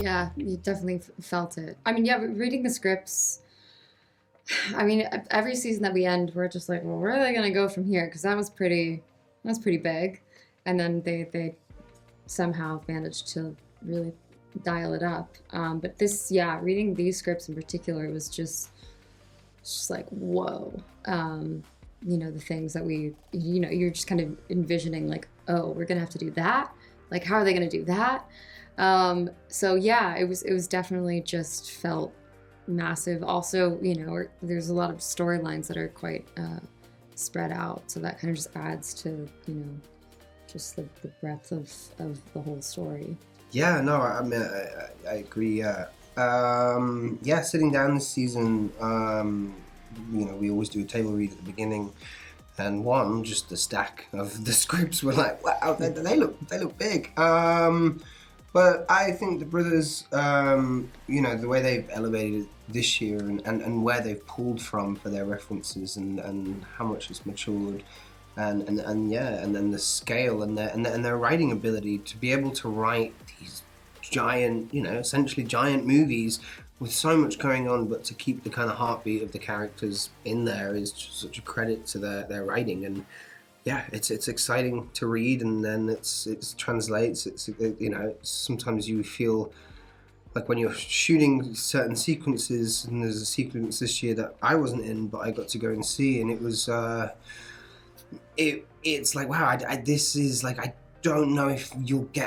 Yeah, you definitely felt it. I mean, yeah, reading the scripts, I mean, every season that we end, we're just like, well, where are they going to go from here? Because that was pretty big. And then they somehow managed to really dial it up. But this, yeah, reading these scripts in particular was just like, whoa. You know, the things that you're just kind of envisioning like, oh, we're going to have to do that. Like, how are they going to do that? So yeah, it was definitely just felt massive. Also, you know, there's a lot of storylines that are quite spread out, so that kind of just adds to, you know, just the breadth of the whole story. Yeah, no, I mean, I agree. Yeah, sitting down this season, you know, we always do a table read at the beginning, and just the stack of the scripts were like, wow, they look big. But I think the brothers, you know, the way they've elevated it this year and where they've pulled from for their references and how much it's matured, and then the scale and their writing ability to be able to write these giant, you know, essentially giant movies with so much going on, but to keep the kind of heartbeat of the characters in there is just such a credit to their writing. And yeah, it's exciting to read, and then it translates. You know, sometimes you feel like when you're shooting certain sequences, and there's a sequence this year that I wasn't in, but I got to go and see, and it was it's like, wow, this is like, I don't know if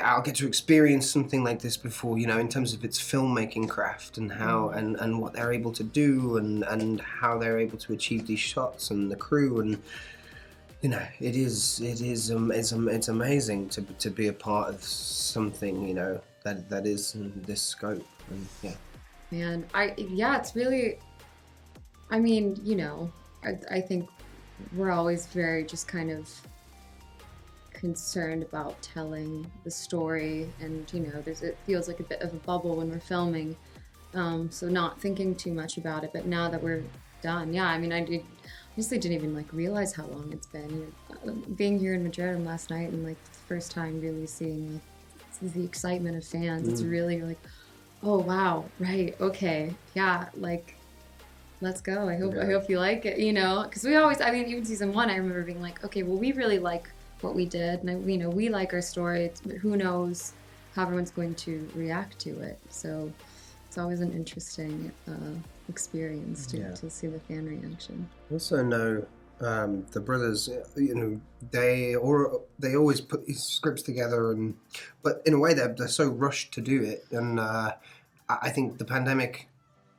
I'll get to experience something like this before, you know, in terms of its filmmaking craft and how and what they're able to do and how they're able to achieve these shots and the crew. And you know, it's amazing to be a part of something, you know, that is in this scope. And yeah. Man, it's really, I mean, you know, I think we're always very just kind of concerned about telling the story, and you know, it feels like a bit of a bubble when we're filming, so not thinking too much about it. But now that we're done, yeah, I mean, I honestly didn't even like realize how long it's been. You know, being here in Madrid and last night, and like the first time really seeing like the excitement of fans, it's really like, oh wow, right, okay, yeah, like let's go. I hope you like it, you know, because we always, I mean, even season 1, I remember being like, okay, well, we really like what we did, and you know, we like our story. Who knows how everyone's going to react to it? So it's always an interesting experience to see the fan reaction. Also know the brothers, you know, they always put these scripts together, but in a way they're so rushed to do it, and I think the pandemic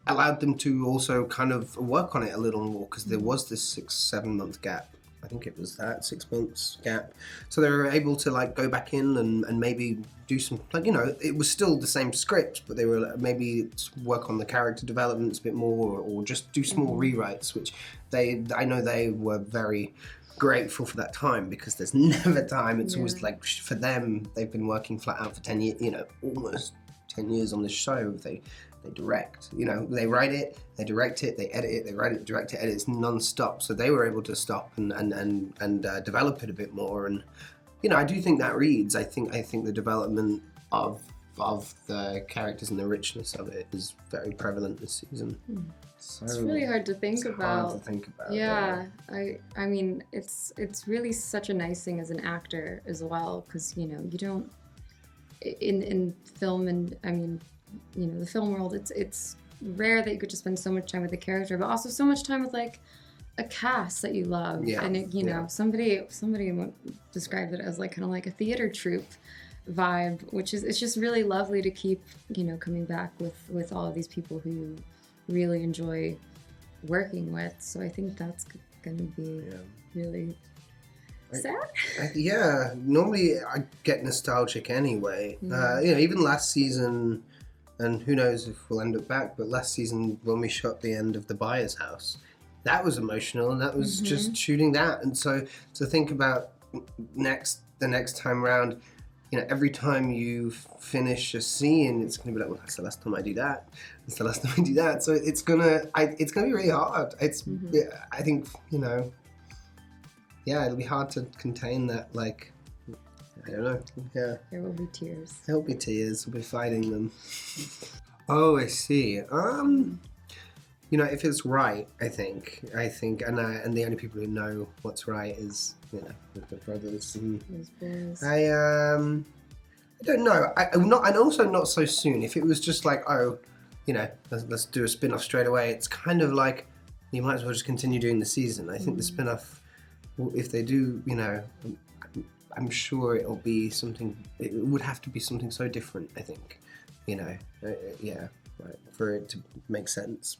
allowed them to also kind of work on it a little more, because there was this 6-7 month gap. I think it was that 6 months gap. So they were able to like go back in and maybe do some, like, you know, it was still the same script, but they were maybe work on the character developments a bit more, or just do small rewrites, which I know they were very grateful for that time, because there's never time. It's always like, for them, they've been working flat out for 10 years, you know, almost 10 years on this show. They direct, you know, they write it, they direct it, they edit it, they write it, direct it, edit it. It's non-stop. So they were able to stop and develop it a bit more. And you know, I do think that reads. I think the development of the characters and the richness of it is very prevalent this season. So it's really hard to think about. Hard to think about. Yeah, I mean, it's really such a nice thing as an actor as well, because you know, you don't in film, and I mean, you know, the film world, it's rare that you could just spend so much time with the character, but also so much time with like a cast that you love. And it, you know, somebody described it as like kind of like a theater troupe vibe, which is, it's just really lovely to keep, you know, coming back with all of these people who you really enjoy working with. So I think that's gonna be really sad. Yeah, normally I get nostalgic anyway. You know, even last season, and who knows if we'll end up back, but last season when we shot the end of The Buyer's House, that was emotional, and that was just shooting that. And so to think about the next time round, you know, every time you finish a scene, it's going to be like, well, that's the last time I do that. That's the last time I do that. So it's gonna be really hard. It's I think, you know, yeah, it'll be hard to contain that, like, I don't know. Yeah. There will be tears. There'll be tears. We'll be fighting them. Oh, I see. You know, if it's right, I think, and the only people who know what's right is, you know, with the brothers and Those boys. I don't know. I'm not, and also not so soon. If it was just like, oh, you know, let's do a spin-off straight away. It's kind of like you might as well just continue doing the season. I think the spin-off, if they do, you know, I'm sure it'll be something. It would have to be something so different. I think, you know, yeah, right, for it to make sense.